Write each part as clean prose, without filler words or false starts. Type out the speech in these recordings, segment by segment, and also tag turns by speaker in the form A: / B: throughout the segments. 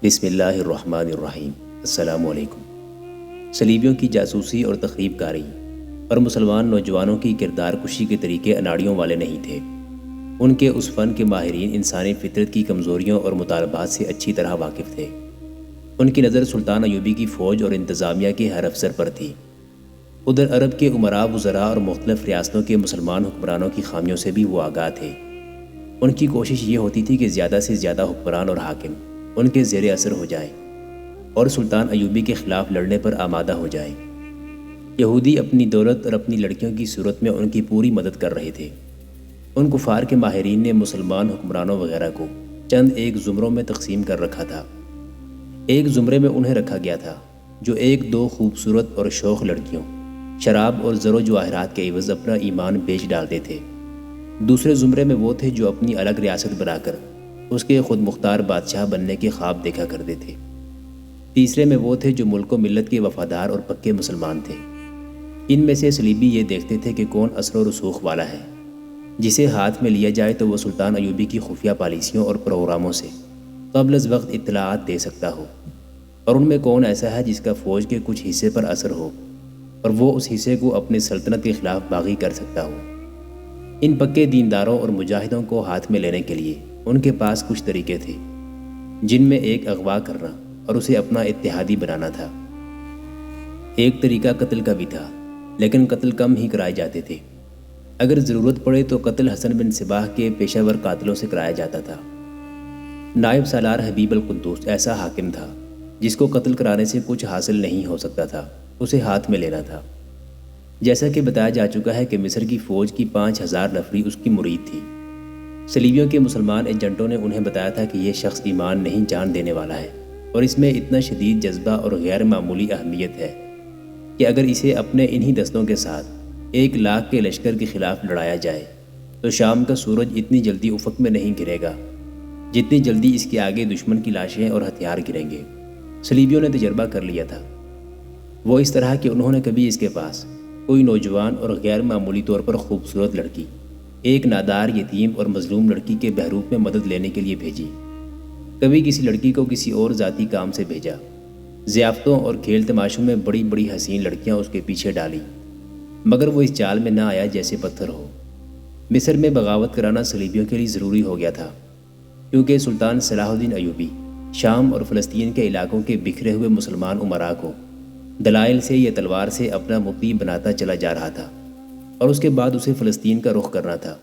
A: بسم اللہ الرحمن الرحیم۔ السلام علیکم۔ صلیبیوں کی جاسوسی اور تخریب کاری اور مسلمان نوجوانوں کی کردار کشی کے طریقے اناڑیوں والے نہیں تھے۔ ان کے اس فن کے ماہرین انسانی فطرت کی کمزوریوں اور مطالبات سے اچھی طرح واقف تھے۔ ان کی نظر سلطان ایوبی کی فوج اور انتظامیہ کے ہر افسر پر تھی۔ ادھر عرب کے امراء وزراء اور مختلف ریاستوں کے مسلمان حکمرانوں کی خامیوں سے بھی وہ آگاہ تھے۔ ان کی کوشش یہ ہوتی تھی کہ زیادہ سے زیادہ حکمران اور حاکم ان کے زیر اثر ہو جائیں اور سلطان ایوبی کے خلاف لڑنے پر آمادہ ہو جائیں۔ یہودی اپنی دولت اور اپنی لڑکیوں کی صورت میں ان کی پوری مدد کر رہے تھے۔ ان کفار کے ماہرین نے مسلمان حکمرانوں وغیرہ کو چند ایک زمروں میں تقسیم کر رکھا تھا۔ ایک زمرے میں انہیں رکھا گیا تھا جو ایک دو خوبصورت اور شوخ لڑکیوں، شراب اور زر و جواہرات کے عوض اپنا ایمان بیچ ڈالتے تھے۔ دوسرے زمرے میں وہ تھے جو اپنی الگ ریاست بنا کر اس کے خود مختار بادشاہ بننے کے خواب دیکھا کرتے تھے۔ تیسرے میں وہ تھے جو ملک و ملت کے وفادار اور پکے مسلمان تھے۔ ان میں سے صلیبی یہ دیکھتے تھے کہ کون اثر و رسوخ والا ہے، جسے ہاتھ میں لیا جائے تو وہ سلطان ایوبی کی خفیہ پالیسیوں اور پروگراموں سے قبل از وقت اطلاعات دے سکتا ہو، اور ان میں کون ایسا ہے جس کا فوج کے کچھ حصے پر اثر ہو اور وہ اس حصے کو اپنی سلطنت کے خلاف باغی کر سکتا ہو۔ ان پکے دینداروں اور مجاہدوں کو ہاتھ میں لینے کے لیے ان کے پاس کچھ طریقے تھے، جن میں ایک اغوا کرنا اور اسے اپنا اتحادی بنانا تھا۔ ایک طریقہ قتل کا بھی تھا، لیکن قتل کم ہی کرائے جاتے تھے۔ اگر ضرورت پڑے تو قتل حسن بن صباح کے پیشہ ور قاتلوں سے کرایا جاتا تھا۔ نائب سالار حبیب القدوس ایسا حاکم تھا جس کو قتل کرانے سے کچھ حاصل نہیں ہو سکتا تھا، اسے ہاتھ میں لینا تھا۔ جیسا کہ بتایا جا چکا ہے کہ مصر کی فوج کی 5000 نفری اس کی مرید تھی۔ صلیبیوں کے مسلمان ایجنٹوں نے انہیں بتایا تھا کہ یہ شخص ایمان نہیں جان دینے والا ہے اور اس میں اتنا شدید جذبہ اور غیر معمولی اہمیت ہے کہ اگر اسے اپنے انہی دستوں کے ساتھ 1,00,000 کے لشکر کے خلاف لڑایا جائے تو شام کا سورج اتنی جلدی افق میں نہیں گرے گا جتنی جلدی اس کے آگے دشمن کی لاشیں اور ہتھیار گریں گے۔ صلیبیوں نے تجربہ کر لیا تھا۔ وہ اس طرح کہ انہوں نے کبھی اس کے پاس کوئی نوجوان اور غیر معمولی طور پر خوبصورت لڑکی، ایک نادار یتیم اور مظلوم لڑکی کے بحروپ میں مدد لینے کے لیے بھیجی، کبھی کسی لڑکی کو کسی اور ذاتی کام سے بھیجا۔ ضیافتوں اور کھیل تماشوں میں بڑی بڑی حسین لڑکیاں اس کے پیچھے ڈالی، مگر وہ اس چال میں نہ آیا جیسے پتھر ہو۔ مصر میں بغاوت کرانا صلیبیوں کے لیے ضروری ہو گیا تھا، کیونکہ سلطان صلاح الدین ایوبی شام اور فلسطین کے علاقوں کے بکھرے ہوئے مسلمان امراء کو دلائل سے یا تلوار سے اپنا مطیع بناتا چلا جا رہا تھا، اور اس کے بعد اسے فلسطین کا رخ کرنا تھا۔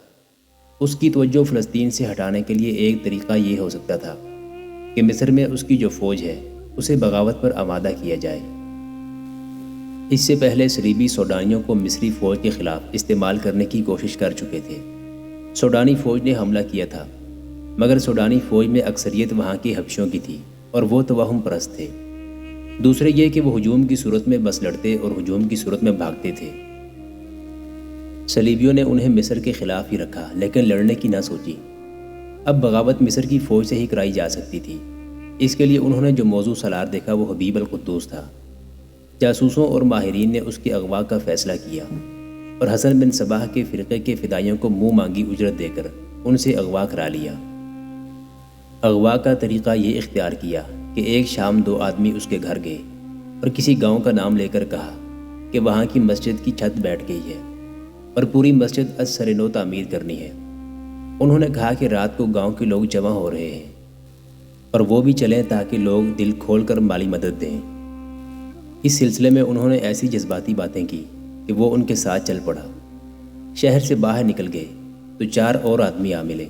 A: اس کی توجہ فلسطین سے ہٹانے کے لیے ایک طریقہ یہ ہو سکتا تھا کہ مصر میں اس کی جو فوج ہے اسے بغاوت پر آمادہ کیا جائے۔ اس سے پہلے صلیبی سوڈانیوں کو مصری فوج کے خلاف استعمال کرنے کی کوشش کر چکے تھے۔ سوڈانی فوج نے حملہ کیا تھا، مگر سوڈانی فوج میں اکثریت وہاں کے حبشیوں کی تھی اور وہ توہم پرست تھے۔ دوسرے یہ کہ وہ ہجوم کی صورت میں بس لڑتے اور ہجوم کی صورت میں بھاگتے تھے۔ صلیبیوں نے انہیں مصر کے خلاف ہی رکھا، لیکن لڑنے کی نہ سوچی۔ اب بغاوت مصر کی فوج سے ہی کرائی جا سکتی تھی۔ اس کے لیے انہوں نے جو موضوع سالار دیکھا وہ حبیب القدوس تھا۔ جاسوسوں اور ماہرین نے اس کے اغوا کا فیصلہ کیا اور حسن بن صباح کے فرقے کے فدائیوں کو منہ مانگی اجرت دے کر ان سے اغوا کرا لیا۔ اغوا کا طریقہ یہ اختیار کیا کہ ایک شام 2 آدمی اس کے گھر گئے اور کسی گاؤں کا نام لے کر کہا کہ وہاں کی مسجد کی چھت بیٹھ گئی ہے اور پوری مسجد از سر نو تعمیر کرنی ہے۔ انہوں نے کہا کہ رات کو گاؤں کے لوگ جمع ہو رہے ہیں اور وہ بھی چلیں تاکہ لوگ دل کھول کر مالی مدد دیں۔ اس سلسلے میں انہوں نے ایسی جذباتی باتیں کی کہ وہ ان کے ساتھ چل پڑا۔ شہر سے باہر نکل گئے تو 4 اور آدمی آ ملے۔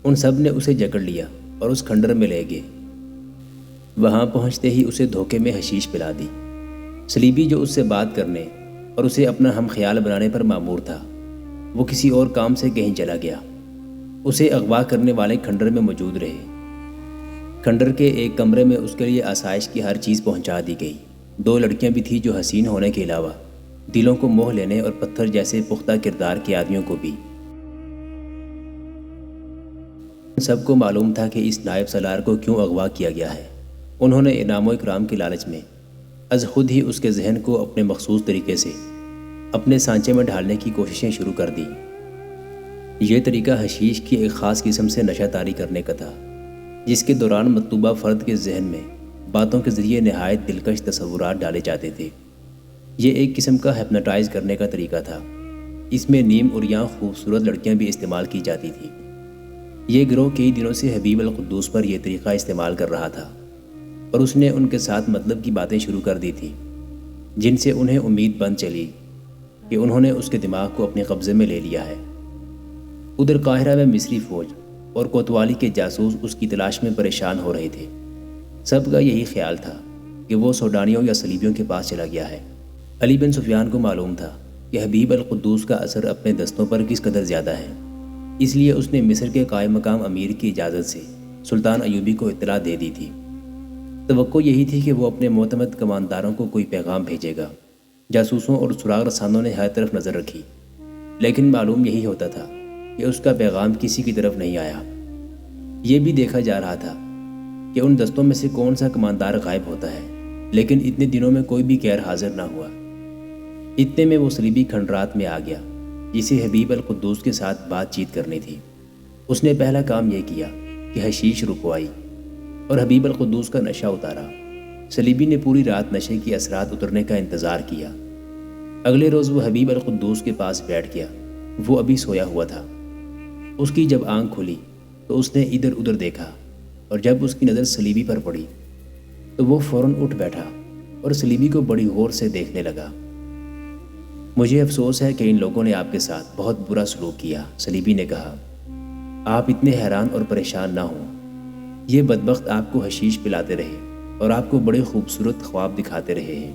A: ان سب نے اسے جکڑ لیا اور اس کھنڈر میں لے گئے۔ وہاں پہنچتے ہی اسے دھوکے میں حشیش پلا دی۔ صلیبی جو اس سے بات کرنے اور اسے اپنا ہم خیال بنانے پر مامور تھا، وہ کسی اور کام سے کہیں چلا گیا۔ اسے اغوا کرنے والے کھنڈر میں موجود رہے۔ کھنڈر کے ایک کمرے میں اس کے لیے آسائش کی ہر چیز پہنچا دی گئی۔ 2 لڑکیاں بھی تھیں جو حسین ہونے کے علاوہ دلوں کو موہ لینے اور پتھر جیسے پختہ کردار کے آدمیوں کو بھی۔ سب کو معلوم تھا کہ اس نائب سالار کو کیوں اغوا کیا گیا ہے۔ انہوں نے انعام و اکرام کے لالچ میں از خود ہی اس کے ذہن کو اپنے مخصوص طریقے سے اپنے سانچے میں ڈھالنے کی کوششیں شروع کر دیں۔ یہ طریقہ حشیش کی ایک خاص قسم سے نشہ طاری کرنے کا تھا۔ جس کے دوران مطلوبہ فرد کے ذہن میں باتوں کے ذریعے نہایت دلکش تصورات ڈالے جاتے تھے۔ یہ ایک قسم کا ہپنوٹائز کرنے کا طریقہ تھا۔ اس میں نیم عریاں خوبصورت لڑکیاں بھی استعمال کی جاتی تھیں۔ یہ گروہ کئی دنوں سے حبیب القدوس پر یہ طریقہ استعمال کر رہا تھا اور اس نے ان کے ساتھ مطلب کی باتیں شروع کر دی تھیں، جن سے انہیں امید بن چلی کہ انہوں نے اس کے دماغ کو اپنے قبضے میں لے لیا ہے۔ ادھر قاہرہ میں مصری فوج اور کوتوالی کے جاسوس اس کی تلاش میں پریشان ہو رہے تھے۔ سب کا یہی خیال تھا کہ وہ سوڈانیوں یا صلیبیوں کے پاس چلا گیا ہے۔ علی بن سفیان کو معلوم تھا کہ حبیب القدوس کا اثر اپنے دستوں پر کس قدر زیادہ ہے، اس لیے اس نے مصر کے قائم مقام امیر کی اجازت سے سلطان ایوبی کو اطلاع دے دی تھی۔ توقع یہی تھی کہ وہ اپنے معتمد کمانداروں کو کوئی پیغام بھیجے گا۔ جاسوسوں اور سراغ رسانوں نے ہر طرف نظر رکھی، لیکن معلوم یہی ہوتا تھا کہ اس کا پیغام کسی کی طرف نہیں آیا۔ یہ بھی دیکھا جا رہا تھا کہ ان دستوں میں سے کون سا کماندار غائب ہوتا ہے، لیکن اتنے دنوں میں کوئی بھی غیر حاضر نہ ہوا۔ اتنے میں وہ صلیبی کھنڈرات میں آ گیا جسے حبیب القدوس کے ساتھ بات چیت کرنی تھی۔ اس نے پہلا کام یہ کیا کہ حشیش رکوائی اور حبیب القدوس کا نشہ اتارا۔ صلیبی نے پوری رات نشے کی اثرات اترنے کا انتظار کیا۔ اگلے روز وہ حبیب القدوس کے پاس بیٹھ گیا۔ وہ ابھی سویا ہوا تھا۔ اس کی جب آنکھ کھلی تو اس نے ادھر ادھر دیکھا، اور جب اس کی نظر صلیبی پر پڑی تو وہ فوراً اٹھ بیٹھا اور صلیبی کو بڑی غور سے دیکھنے لگا۔ مجھے افسوس ہے کہ ان لوگوں نے آپ کے ساتھ بہت برا سلوک کیا، صلیبی نے کہا۔ آپ اتنے حیران اور پریشان نہ ہوں۔ یہ بدبخت آپ کو حشیش پلاتے رہے اور آپ کو بڑے خوبصورت خواب دکھاتے رہے ہیں۔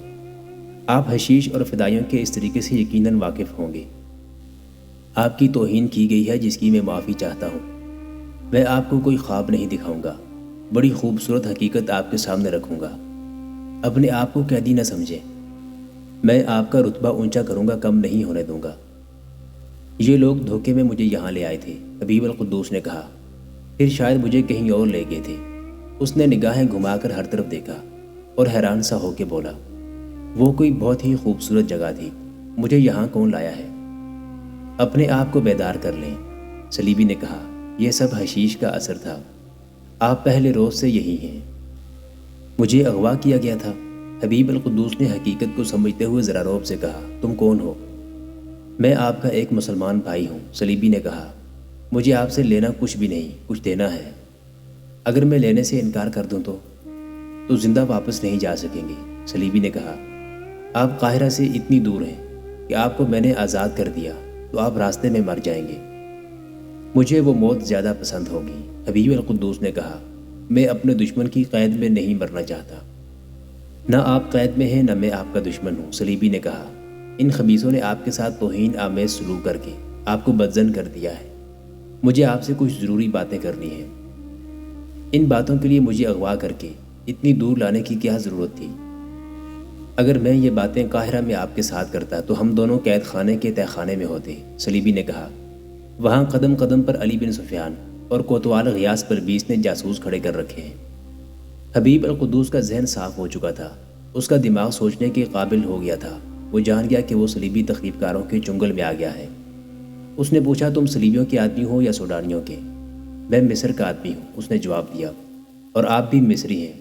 A: آپ حشیش اور فدائیوں کے اس طریقے سے یقیناً واقف ہوں گے۔ آپ کی توہین کی گئی ہے جس کی میں معافی چاہتا ہوں۔ میں آپ کو کوئی خواب نہیں دکھاؤں گا، بڑی خوبصورت حقیقت آپ کے سامنے رکھوں گا۔ اپنے آپ کو قیدی نہ سمجھیں۔ میں آپ کا رتبہ اونچا کروں گا، کم نہیں ہونے دوں گا۔ یہ لوگ دھوکے میں مجھے یہاں لے آئے تھے، حبیب القدوس نے کہا۔ پھر شاید مجھے کہیں اور لے گئے تھے۔ اس نے نگاہیں گھما کر ہر طرف دیکھا اور حیران سا ہو کے بولا، وہ کوئی بہت ہی خوبصورت جگہ تھی، مجھے یہاں کون لایا ہے؟ اپنے آپ کو بیدار کر لیں، صلیبی نے کہا۔ یہ سب حشیش کا اثر تھا۔ آپ پہلے روز سے یہی ہیں۔ مجھے اغوا کیا گیا تھا، حبیب القدوس نے حقیقت کو سمجھتے ہوئے ذرا رعب سے کہا۔ تم کون ہو؟ میں آپ کا ایک مسلمان بھائی ہوں، صلیبی نے کہا۔ مجھے آپ سے لینا کچھ بھی نہیں، کچھ دینا ہے۔ اگر میں لینے سے انکار کر دوں تو زندہ واپس نہیں جا سکیں گے، صلیبی نے کہا۔ آپ قاہرہ سے اتنی دور ہیں کہ آپ کو میں نے آزاد کر دیا تو آپ راستے میں مر جائیں گے۔ مجھے وہ موت زیادہ پسند ہوگی، حبیب القدوس نے کہا۔ میں اپنے دشمن کی قید میں نہیں مرنا چاہتا۔ نہ آپ قید میں ہیں نہ میں آپ کا دشمن ہوں، صلیبی نے کہا۔ ان خبیثوں نے آپ کے ساتھ توہین آمیز سلوک کر کے آپ کو بدظن کر دیا ہے۔ مجھے آپ سے کچھ ضروری باتیں کرنی ہیں۔ ان باتوں کے لیے مجھے اغوا کر کے اتنی دور لانے کی کیا ضرورت تھی؟ اگر میں یہ باتیں قاہرہ میں آپ کے ساتھ کرتا تو ہم دونوں قید خانے کے تہہ خانے میں ہوتے، صلیبی نے کہا۔ وہاں قدم قدم پر علی بن سفیان اور کوتوال غیاث بلبیس نے جاسوس کھڑے کر رکھے ہیں۔ حبیب القدوس کا ذہن صاف ہو چکا تھا، اس کا دماغ سوچنے کے قابل ہو گیا تھا۔ وہ جان گیا کہ وہ صلیبی تخریب کاروں کے چنگل میں آ گیا ہے۔ اس نے پوچھا، تم صلیبیوں کے آدمی ہو یا سوڈانیوں کے؟ میں مصر کا آدمی ہوں، اس نے جواب دیا۔ اور آپ بھی مصری ہیں؟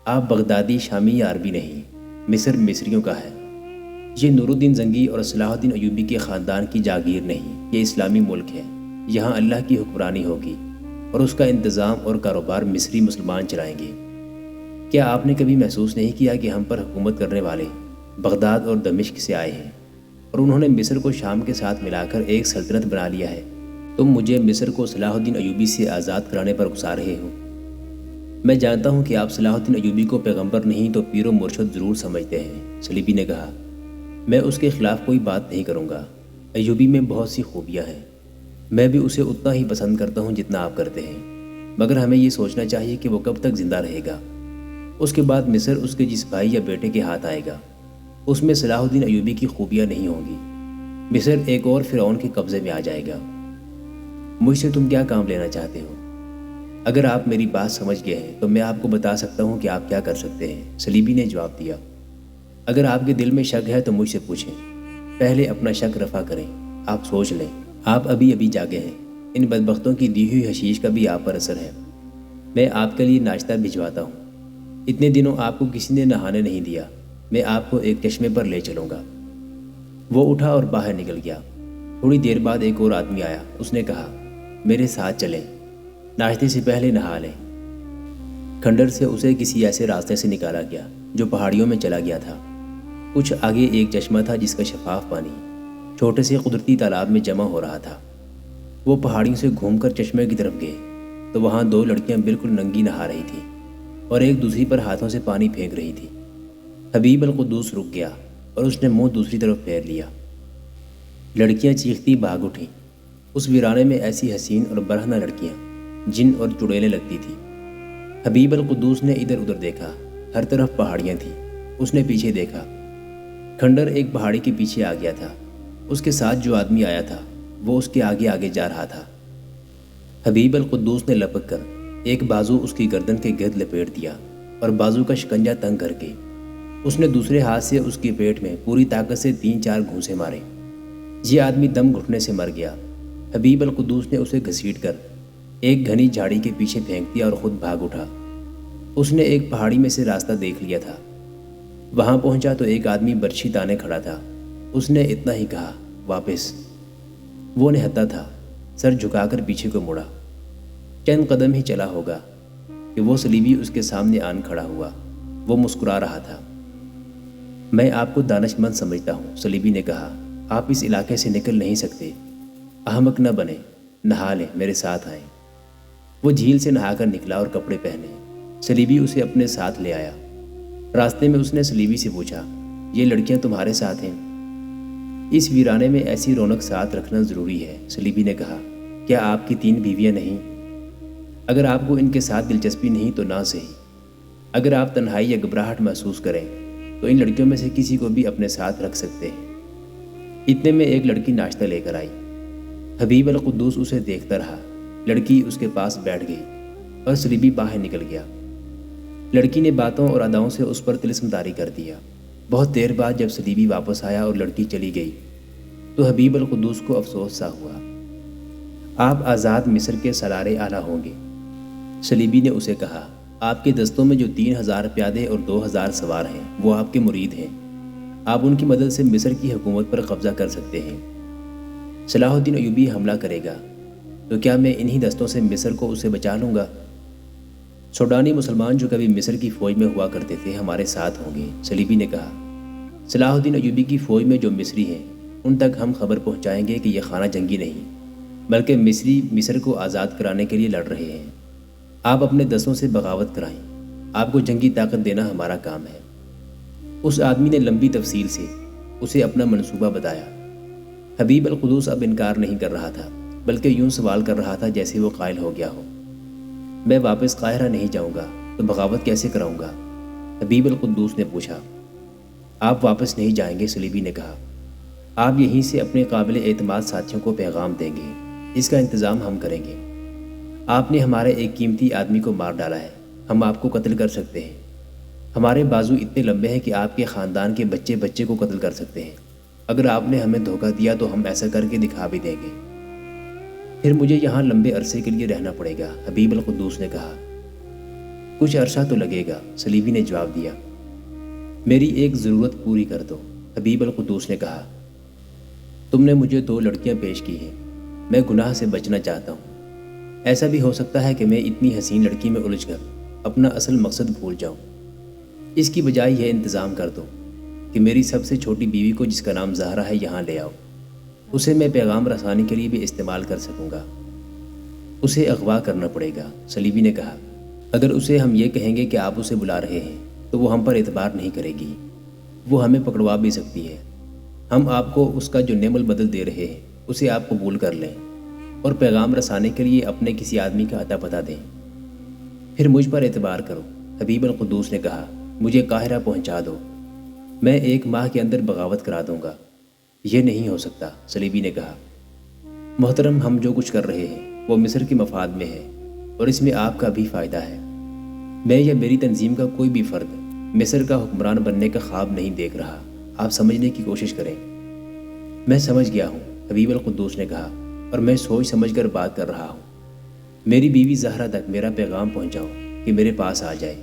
A: آپ بغدادی، شامی یا عربی نہیں، مصر مصریوں کا ہے۔ یہ نور الدین زنگی اور صلاح الدین ایوبی کے خاندان کی جاگیر نہیں، یہ اسلامی ملک ہے۔ یہاں اللہ کی حکمرانی ہوگی اور اس کا انتظام اور کاروبار مصری مسلمان چلائیں گے۔ کیا آپ نے کبھی محسوس نہیں کیا کہ ہم پر حکومت کرنے والے بغداد اور دمشق سے آئے ہیں اور انہوں نے مصر کو شام کے ساتھ ملا کر ایک سلطنت بنا لیا ہے؟ تم مجھے مصر کو صلاح الدین ایوبی سے آزاد کرانے پر اکسا رہے ہو۔ میں جانتا ہوں کہ آپ صلاح الدین ایوبی کو پیغمبر نہیں تو پیر و مرشد ضرور سمجھتے ہیں، صلیبی نے کہا۔ میں اس کے خلاف کوئی بات نہیں کروں گا۔ ایوبی میں بہت سی خوبیاں ہیں، میں بھی اسے اتنا ہی پسند کرتا ہوں جتنا آپ کرتے ہیں، مگر ہمیں یہ سوچنا چاہیے کہ وہ کب تک زندہ رہے گا۔ اس کے بعد مصر اس کے جس بھائی یا بیٹے کے ہاتھ آئے گا، اس میں صلاح الدین ایوبی کی خوبیاں نہیں ہوں گی۔ مصر ایک اور فرعون کے قبضے میں آ جائے گا۔ مجھ سے تم کیا کام لینا چاہتے ہو؟ اگر آپ میری بات سمجھ گئے ہیں تو میں آپ کو بتا سکتا ہوں کہ آپ کیا کر سکتے ہیں، صلیبی نے جواب دیا۔ اگر آپ کے دل میں شک ہے تو مجھ سے پوچھیں، پہلے اپنا شک رفع کریں۔ آپ سوچ لیں، آپ ابھی ابھی جاگے ہیں، ان بدبختوں کی دی ہوئی حشیش کا بھی آپ پر اثر ہے۔ میں آپ کے لیے ناشتہ بھجواتا ہوں۔ اتنے دنوں آپ کو کسی نے نہانے نہیں دیا، میں آپ کو ایک چشمے پر لے چلوں گا۔ وہ اٹھا اور باہر نکل گیا۔ تھوڑی دیر بعد ایک اور آدمی آیا۔ اس نے کہا، میرے ساتھ چلیں، ناشتے سے پہلے نہا لیں۔ کھنڈر سے اسے کسی ایسے راستے سے نکالا گیا جو پہاڑیوں میں چلا گیا تھا۔ کچھ آگے ایک چشمہ تھا جس کا شفاف پانی چھوٹے سے قدرتی تالاب میں جمع ہو رہا تھا۔ وہ پہاڑیوں سے گھوم کر چشمے کی طرف گئے تو وہاں دو لڑکیاں بالکل ننگی نہا رہی تھیں اور ایک دوسری پر ہاتھوں سے پانی پھینک رہی تھی۔ حبیب القدوس رک گیا اور اس نے منہ دوسری طرف پھیر لیا۔ لڑکیاں چیختی بھاگ اٹھیں۔ اس ویرانے میں ایسی حسین اور برہنہ لڑکیاں جن اور چڑیلیں لگتی تھیں۔ حبیب القدوس نے ادھر ادھر دیکھا، ہر طرف پہاڑیاں تھیں۔ اس نے پیچھے دیکھا، کھنڈر ایک پہاڑی کے پیچھے آ گیا تھا۔ اس کے ساتھ جو آدمی آیا تھا وہ اس کے آگے آگے جا رہا تھا۔ حبیب القدوس نے لپک کر ایک بازو اس کی گردن کے گرد لپیٹ دیا اور بازو کا شکنجہ تنگ کر کے اس نے دوسرے ہاتھ سے اس کے پیٹ میں پوری طاقت سے 3-4 گھونسے مارے۔ یہ آدمی دم گھٹنے سے مر گیا۔ حبیب القدوس نے اسے گھسیٹ کر ایک گھنی جھاڑی کے پیچھے پھینک دیا اور خود بھاگ اٹھا۔ اس نے ایک پہاڑی میں سے راستہ دیکھ لیا تھا۔ وہاں پہنچا تو ایک آدمی برچھی تانے کھڑا تھا۔ اس نے اتنا ہی کہا، واپس۔ وہ نہتا تھا، سر جھکا کر پیچھے کو مڑا۔ چند قدم ہی چلا ہوگا کہ وہ صلیبی اس کے سامنے آن کھڑا ہوا۔ وہ مسکرا رہا تھا۔ میں آپ کو دانش مند سمجھتا ہوں، صلیبی نے کہا۔ آپ اس علاقے سے نکل نہیں سکتے۔ احمق نہ بنے، نہا لیں، میرے ساتھ آئیں۔ وہ جھیل سے نہا کر نکلا اور کپڑے پہنے۔ صلیبی اسے اپنے ساتھ لے آیا۔ راستے میں اس نے صلیبی سے پوچھا، یہ لڑکیاں تمہارے ساتھ ہیں؟ اس ویرانے میں ایسی رونق ساتھ رکھنا ضروری ہے، صلیبی نے کہا۔ کیا آپ کی 3 بیویاں نہیں؟ اگر آپ کو ان کے ساتھ دلچسپی نہیں تو نہ صحیح۔ اگر آپ تنہائی یا گھبراہٹ محسوس کریں تو ان لڑکیوں میں سے کسی کو بھی اپنے ساتھ رکھ سکتے ہیں۔ اتنے میں ایک لڑکی ناشتہ لے کر آئی۔ حبیب القدوس اسے دیکھتا رہا۔ لڑکی اس کے پاس بیٹھ گئی اور صلیبی باہر نکل گیا۔ لڑکی نے باتوں اور اداؤں سے اس پر طلسم طاری کر دیا۔ بہت دیر بعد جب صلیبی واپس آیا اور لڑکی چلی گئی تو حبیب القدوس کو افسوس سا ہوا۔ آپ آزاد مصر کے سالار اعلیٰ ہوں گے، صلیبی نے اسے کہا۔ آپ کے دستوں میں جو 3000 پیادے اور 2000 سوار ہیں وہ آپ کے مرید ہیں۔ آپ ان کی مدد سے مصر کی حکومت پر قبضہ کر سکتے ہیں۔ صلاح الدین ایوبی حملہ کرے گا تو کیا میں انہی دستوں سے مصر کو اسے بچا لوں گا؟ سوڈانی مسلمان جو کبھی مصر کی فوج میں ہوا کرتے تھے ہمارے ساتھ ہوں گے، صلیبی نے کہا۔ صلاح الدین ایوبی کی فوج میں جو مصری ہیں ان تک ہم خبر پہنچائیں گے کہ یہ خانہ جنگی نہیں بلکہ مصری مصر کو آزاد کرانے کے لیے لڑ رہے ہیں۔ آپ اپنے دستوں سے بغاوت کرائیں، آپ کو جنگی طاقت دینا ہمارا کام ہے۔ اس آدمی نے لمبی تفصیل سے اسے اپنا منصوبہ بتایا۔ حبیب القدوس اب انکار نہیں کر رہا تھا بلکہ یوں سوال کر رہا تھا جیسے وہ قائل ہو گیا ہو۔ میں واپس قاہرہ نہیں جاؤں گا تو بغاوت کیسے کراؤں گا؟ حبیب القدوس نے پوچھا۔ آپ واپس نہیں جائیں گے، صلیبی نے کہا۔ آپ یہیں سے اپنے قابل اعتماد ساتھیوں کو پیغام دیں گے، اس کا انتظام ہم کریں گے۔ آپ نے ہمارے ایک قیمتی آدمی کو مار ڈالا ہے، ہم آپ کو قتل کر سکتے ہیں۔ ہمارے بازو اتنے لمبے ہیں کہ آپ کے خاندان کے بچے بچے کو قتل کر سکتے ہیں۔ اگر آپ نے ہمیں دھوکہ دیا تو ہم ایسا کر کے دکھا بھی دیں گے۔ پھر مجھے یہاں لمبے عرصے کے لیے رہنا پڑے گا، حبیب القدوس نے کہا۔ کچھ عرصہ تو لگے گا، صلیبی نے جواب دیا۔ میری ایک ضرورت پوری کر دو، حبیب القدوس نے کہا۔ تم نے مجھے 2 لڑکیاں پیش کی ہیں، میں گناہ سے بچنا چاہتا ہوں۔ ایسا بھی ہو سکتا ہے کہ میں اتنی حسین لڑکی میں الجھ کر اپنا اصل مقصد بھول جاؤں۔ اس کی بجائے یہ انتظام کر دو کہ میری سب سے چھوٹی بیوی کو، جس کا نام زہرا ہے، یہاں لے آؤ۔ اسے میں پیغام رسانی کے لیے بھی استعمال کر سکوں گا۔ اسے اغوا کرنا پڑے گا، صلیبی نے کہا۔ اگر اسے ہم یہ کہیں گے کہ آپ اسے بلا رہے ہیں تو وہ ہم پر اعتبار نہیں کرے گی، وہ ہمیں پکڑوا بھی سکتی ہے۔ ہم آپ کو اس کا جو نعم البدل دے رہے ہیں اسے آپ قبول کر لیں اور پیغام رسانے کے لیے اپنے کسی آدمی کا عطا پتہ دیں۔ پھر مجھ پر اعتبار کرو، حبیب القدوس نے کہا۔ مجھے قاہرہ پہنچا دو، میں 1 ماہ کے اندر بغاوت کرا دوں گا۔ یہ نہیں ہو سکتا، صلیبی نے کہا۔ محترم، ہم جو کچھ کر رہے ہیں وہ مصر کے مفاد میں ہے اور اس میں آپ کا بھی فائدہ ہے۔ میں یا میری تنظیم کا کوئی بھی فرد مصر کا حکمران بننے کا خواب نہیں دیکھ رہا۔ آپ سمجھنے کی کوشش کریں۔ میں سمجھ گیا ہوں، حبیب القدوس نے کہا، اور میں سوچ سمجھ کر بات کر رہا ہوں۔ میری بیوی زہرا تک میرا پیغام پہنچاؤ کہ میرے پاس آ جائے۔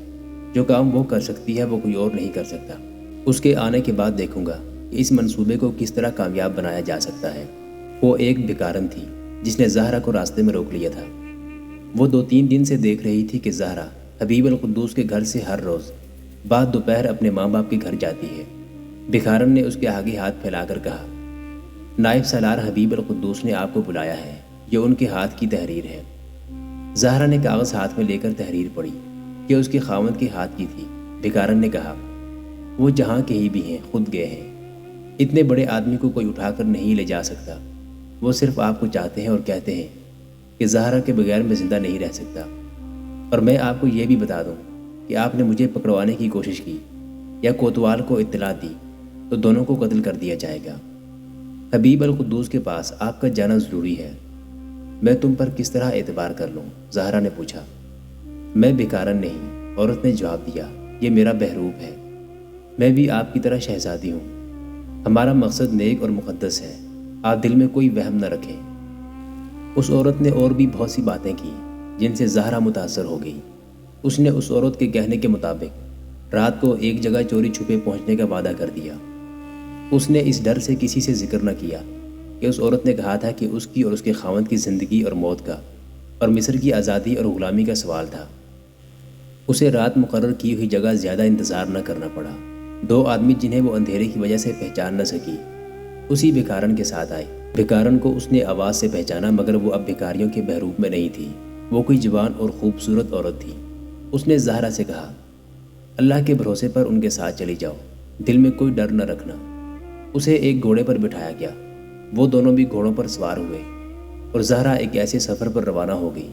A: جو کام وہ کر سکتی ہے وہ کوئی اور نہیں کر سکتا۔ اس کے آنے کے بعد دیکھوں گا کہ اس منصوبے کو کس طرح کامیاب بنایا جا سکتا ہے۔ وہ ایک بھکارن تھی جس نے زہرا کو راستے میں روک لیا تھا۔ وہ 2-3 دن سے دیکھ رہی تھی کہ زہرا حبیب القدوس کے گھر سے ہر روز بعد دوپہر اپنے ماں باپ کے گھر جاتی ہے۔ بھکارن نے اس کے آگے ہاتھ پھیلا کر کہا، نائب سالار حبیب القدوس نے آپ کو بلایا ہے، یہ ان کے ہاتھ کی تحریر ہے۔ زہرا نے کاغذ ہاتھ میں لے کر تحریر پڑھی کہ اس کے خاوند کے ہاتھ کی تھی۔ بھکارن نے کہا، وہ جہاں کہیں بھی ہیں خود گئے ہیں، اتنے بڑے آدمی کو کوئی اٹھا کر نہیں لے جا سکتا۔ وہ صرف آپ کو چاہتے ہیں اور کہتے ہیں کہ زہرا کے بغیر میں زندہ نہیں رہ سکتا۔ اور میں آپ کو یہ بھی بتا دوں کہ آپ نے مجھے پکڑوانے کی کوشش کی یا کوتوال کو اطلاع دی تو دونوں کو قتل کر دیا جائے گا۔ حبیب القدوس کے پاس آپ کا جانا ضروری ہے۔ میں تم پر کس طرح اعتبار کر لوں؟ زہرا نے پوچھا۔ میں بھکارن نہیں، عورت نے جواب دیا، یہ میرا بہروب ہے۔ میں بھی آپ کی طرح شہزادی ہوں۔ ہمارا مقصد نیک اور مقدس ہے، آپ دل میں کوئی وہم نہ رکھیں۔ اس عورت نے اور بھی بہت سی باتیں کی جن سے زہرا متاثر ہو گئی۔ اس نے اس عورت کے کہنے کے مطابق رات کو ایک جگہ چوری چھپے پہنچنے کا وعدہ کر دیا۔ اس نے اس ڈر سے کسی سے ذکر نہ کیا کہ اس عورت نے کہا تھا کہ اس کی اور اس کے خاوند کی زندگی اور موت کا اور مصر کی آزادی اور غلامی کا سوال تھا۔ اسے رات مقرر کی ہوئی جگہ زیادہ انتظار نہ کرنا پڑا۔ 2 آدمی جنہیں وہ اندھیرے کی وجہ سے پہچان نہ سکی اسی بھکارن کے ساتھ آئے۔ بھکارن کو اس نے آواز سے پہچانا، مگر وہ اب بھکاریوں کے بہروپ میں نہیں تھی۔ وہ کوئی جوان اور خوبصورت عورت تھی۔ اس نے زہرا سے کہا، اللہ کے بھروسے پر ان کے ساتھ چلی جاؤ، دل میں کوئی ڈر نہ رکھنا۔ اسے ایک گھوڑے پر بٹھایا گیا۔ وہ دونوں بھی گھوڑوں پر سوار ہوئے اور زہرا ایک ایسے سفر پر روانہ ہو گئی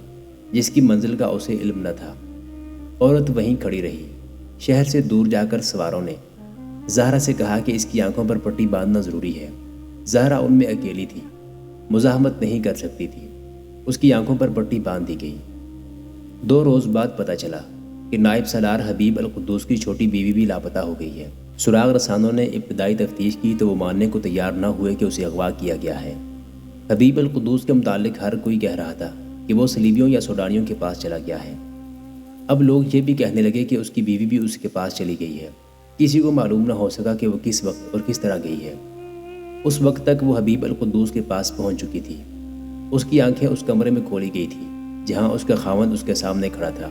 A: جس کی منزل کا اسے علم نہ تھا۔ عورت وہیں کھڑی رہی۔ شہر سے دور جا کر سواروں نے زہرا سے کہا کہ اس کی آنکھوں پر پٹی باندھنا ضروری ہے۔ زہرا ان میں اکیلی تھی، مزاحمت نہیں کر سکتی تھی۔ اس کی آنکھوں پر پٹی باندھ دی گئی۔ 2 روز بعد پتہ چلا کہ نائب سالار حبیب القدوس کی چھوٹی بیوی بھی لاپتہ ہو گئی ہے۔ سراغ رسانوں نے ابتدائی تفتیش کی تو وہ ماننے کو تیار نہ ہوئے کہ اسے اغوا کیا گیا ہے۔ حبیب القدوس کے متعلق ہر کوئی کہہ رہا تھا کہ وہ صلیبیوں یا سوڈانیوں کے پاس چلا گیا ہے۔ اب لوگ یہ بھی کہنے لگے کہ اس کی بیوی بھی اس کے پاس چلی گئی ہے۔ کسی کو معلوم نہ ہو سکا کہ وہ کس وقت اور کس طرح گئی ہے۔ اس وقت تک وہ حبیب القدوس کے پاس پہنچ چکی تھی۔ اس کی آنکھیں اس کمرے میں کھولی گئی تھی جہاں اس کا خاوند اس کے سامنے کھڑا تھا۔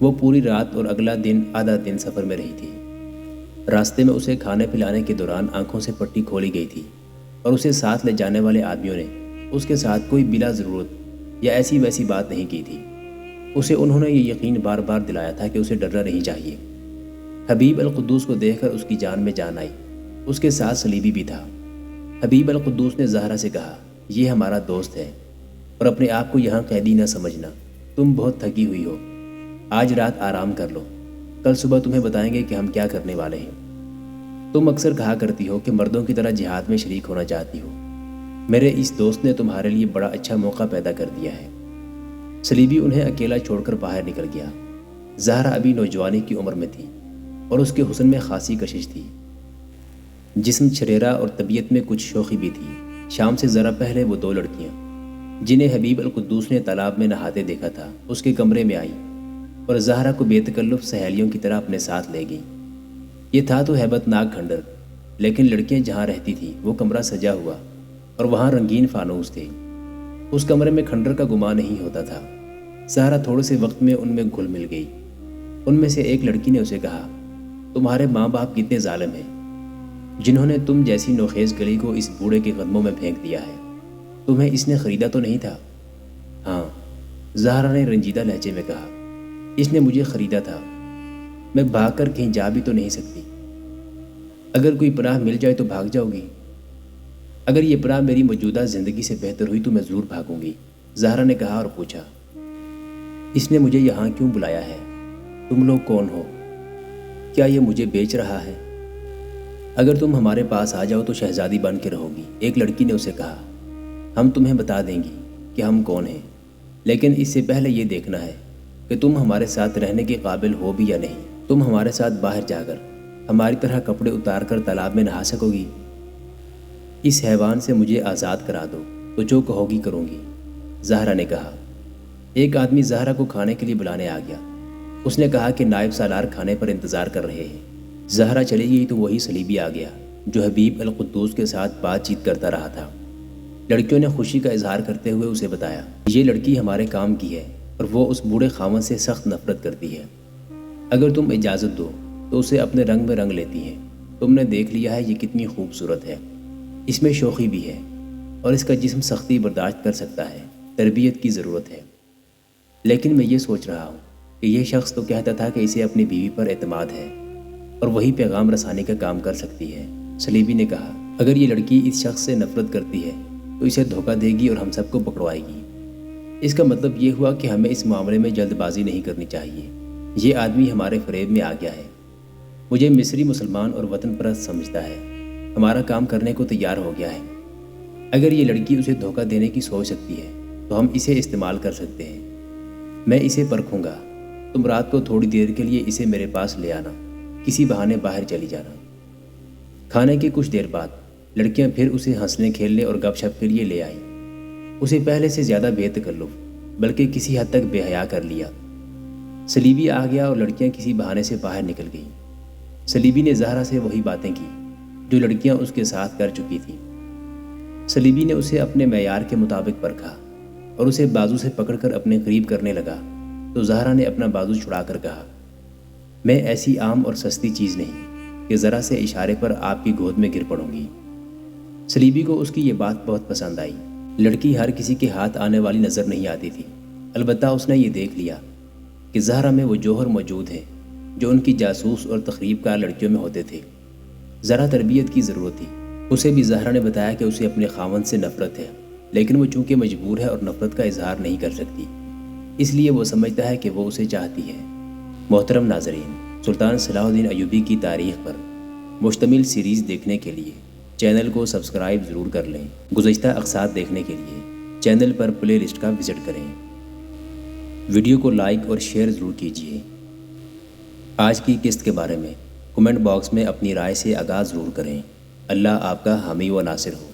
A: وہ پوری رات اور اگلا دن آدھا دن سفر میں رہی تھی۔ راستے میں اسے کھانے پلانے کے دوران آنکھوں سے پٹی کھولی گئی تھی اور اسے ساتھ لے جانے والے آدمیوں نے اس کے ساتھ کوئی بلا ضرورت یا ایسی ویسی بات نہیں کی تھی۔ اسے انہوں نے یہ یقین بار بار دلایا تھا کہ اسے ڈرنا نہیں چاہیے۔ حبیب القدوس کو دیکھ کر اس کی جان میں جان آئی۔ اس کے ساتھ صلیبی بھی تھا۔ حبیب القدوس نے زہرا سے کہا، یہ ہمارا دوست ہے اور اپنے آپ کو یہاں قیدی نہ سمجھنا۔ تم بہت تھکی ہوئی ہو، آج رات آرام کر لو، کل صبح تمہیں بتائیں گے کہ ہم کیا کرنے والے ہیں۔ تم اکثر کہا کرتی ہو کہ مردوں کی طرح جہاد میں شریک ہونا چاہتی ہو۔ میرے اس دوست نے تمہارے لیے بڑا اچھا موقع پیدا کر دیا ہے۔ صلیبی انہیں اکیلا چھوڑ کر باہر نکل گیا۔ زہرا ابھی نوجوانی کی عمر میں تھی اور اس کے حسن میں خاصی کشش تھی۔ جسم چھریرا اور طبیعت میں کچھ شوخی بھی تھی۔ شام سے ذرا پہلے وہ 2 لڑکیاں جنہیں حبیب القدوس نے تالاب میں نہاتے دیکھا تھا اس کے کمرے میں آئیں اور زہرا کو بے تکلف سہیلیوں کی طرح اپنے ساتھ لے گئیں۔ یہ تھا تو ہیبت ناک کھنڈر، لیکن لڑکیاں جہاں رہتی تھیں وہ کمرہ سجا ہوا اور وہاں رنگین فانوس تھے۔ اس کمرے میں کھنڈر کا گمان نہیں ہوتا تھا۔ زہرا تھوڑے سے وقت میں ان میں گھل مل گئی۔ ان میں سے ایک لڑکی نے اسے کہا، تمہارے ماں باپ کتنے ظالم ہیں جنہوں نے تم جیسی نوخیز گلی کو اس بوڑھے کے قدموں میں پھینک دیا ہے۔ تمہیں اس نے خریدا تو نہیں تھا؟ ہاں، زہرا نے رنجیدہ لہجے میں کہا، اس نے مجھے خریدا تھا۔ میں بھاگ کر کہیں جا بھی تو نہیں سکتی۔ اگر کوئی پناہ مل جائے تو بھاگ جاؤ گی؟ اگر یہ پناہ میری موجودہ زندگی سے بہتر ہوئی تو میں ضرور بھاگوں گی، زہرا نے کہا اور پوچھا، اس نے مجھے یہاں کیوں بلایا ہے؟ تم لوگ کون ہو؟ کیا یہ مجھے بیچ رہا ہے؟ اگر تم ہمارے پاس آ جاؤ تو شہزادی بن کے رہو گی، ایک لڑکی نے اسے کہا۔ ہم تمہیں بتا دیں گی کہ ہم کون ہیں، لیکن اس سے پہلے یہ دیکھنا ہے کہ تم ہمارے ساتھ رہنے کے قابل ہو بھی یا نہیں۔ تم ہمارے ساتھ باہر جا کر ہماری طرح کپڑے اتار کر تالاب میں نہا سکو گی؟ اس حیوان سے مجھے آزاد کرا دو تو جو کہو گی کروں گی، زہرا نے کہا۔ ایک آدمی زہرا کو کھانے کے لیے بلانے آ گیا۔ اس نے کہا کہ نائب سالار کھانے پر انتظار کر رہے ہیں۔ زہرا چلی گئی تو وہی صلیبی آ گیا جو حبیب القدوس کے ساتھ بات چیت کرتا رہا تھا۔ لڑکیوں نے خوشی کا اظہار کرتے ہوئے اسے بتایا، یہ لڑکی ہمارے کام کی ہے اور وہ اس بوڑھے خاوند سے سخت نفرت کرتی ہے۔ اگر تم اجازت دو تو اسے اپنے رنگ میں رنگ لیتی ہیں۔ تم نے دیکھ لیا ہے یہ کتنی خوبصورت ہے، اس میں شوخی بھی ہے اور اس کا جسم سختی برداشت کر سکتا ہے۔ تربیت کی ضرورت ہے۔ لیکن میں یہ سوچ رہا ہوں کہ یہ شخص تو کہتا تھا کہ اسے اپنی بیوی پر اعتماد ہے اور وہی پیغام رسانے کا کام کر سکتی ہے۔ صلیبی نے کہا، اگر یہ لڑکی اس شخص سے نفرت کرتی ہے تو اسے دھوکہ دے گی اور ہم سب کو پکڑوائے گی۔ اس کا مطلب یہ ہوا کہ ہمیں اس معاملے میں جلد بازی نہیں کرنی چاہیے۔ یہ آدمی ہمارے فریب میں آ گیا ہے۔ مجھے مصری مسلمان اور وطن پرست سمجھتا ہے۔ ہمارا کام کرنے کو تیار ہو گیا ہے۔ اگر یہ لڑکی اسے دھوکہ دینے کی سوچ سکتی ہے تو ہم اسے استعمال کر سکتے ہیں۔ میں اسے پرکھوں گا۔ تم رات کو تھوڑی دیر کے لیے اسے میرے پاس لے آنا، کسی بہانے باہر چلی جانا۔ کھانے کی کچھ دیر بعد لڑکیاں پھر اسے ہنسنے کھیلنے اور گپ شپ کے لیے لے آئیں۔ اسے پہلے سے زیادہ بے تکلف بلکہ کسی حد تک بے حیا کر لیا۔ صلیبی آ گیا اور لڑکیاں کسی بہانے سے باہر نکل گئیں۔ صلیبی نے زہرا سے وہی باتیں کی جو لڑکیاں اس کے ساتھ کر چکی تھیں۔ صلیبی نے اسے اپنے معیار کے مطابق پرکھا اور اسے بازو سے پکڑ کر اپنے قریب کرنے لگا تو زہرا نے اپنا بازو چھڑا کر کہا، میں ایسی عام اور سستی چیز نہیں کہ ذرا سے اشارے پر آپ کی گود میں گر پڑوں گی۔ صلیبی کو اس کی یہ بات بہت پسند آئی۔ لڑکی ہر کسی کے ہاتھ آنے والی نظر نہیں آتی تھی، البتہ اس نے یہ دیکھ لیا کہ زہرا میں وہ جوہر موجود ہے جو ان کی جاسوس اور تخریب کار لڑکیوں میں ہوتے تھے۔ ذرا تربیت کی ضرورت تھی۔ اسے بھی زہرا نے بتایا کہ اسے اپنے خاوند سے نفرت ہے، لیکن وہ چونکہ مجبور ہے اور نفرت کا اظہار نہیں کر سکتی، اس لیے وہ سمجھتا ہے کہ وہ اسے چاہتی ہے۔ محترم ناظرین، سلطان صلاح الدین ایوبی کی تاریخ پر مشتمل سیریز دیکھنے کے لیے چینل کو سبسکرائب ضرور کر لیں۔ گزشتہ اقساط دیکھنے کے لیے چینل پر پلے لسٹ کا وزٹ کریں۔ ویڈیو کو لائک اور شیئر ضرور کیجیے۔ آج کی قسط کے بارے میں کمنٹ باکس میں اپنی رائے سے آغاز ضرور کریں۔ اللہ آپ کا حامی و ناصر ہو۔